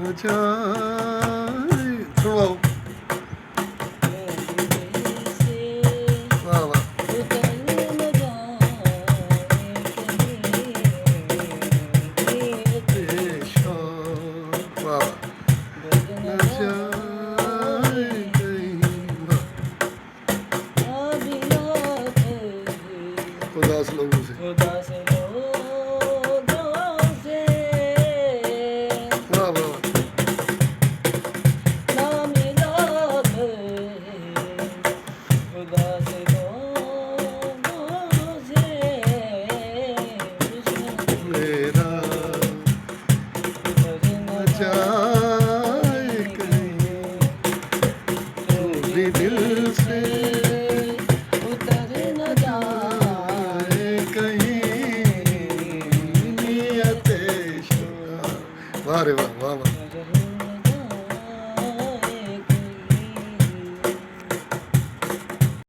न जाए। सुनाओ। वाह वाह। देशों, वाह वाह। न जाए कहीं, वाह। उदास लोगों से। वाह वाह वाह। मेरा न जाए कहीं, तू भी दिल से जाए कहीं, नियते शा। वाह रे वाह वाह वाह।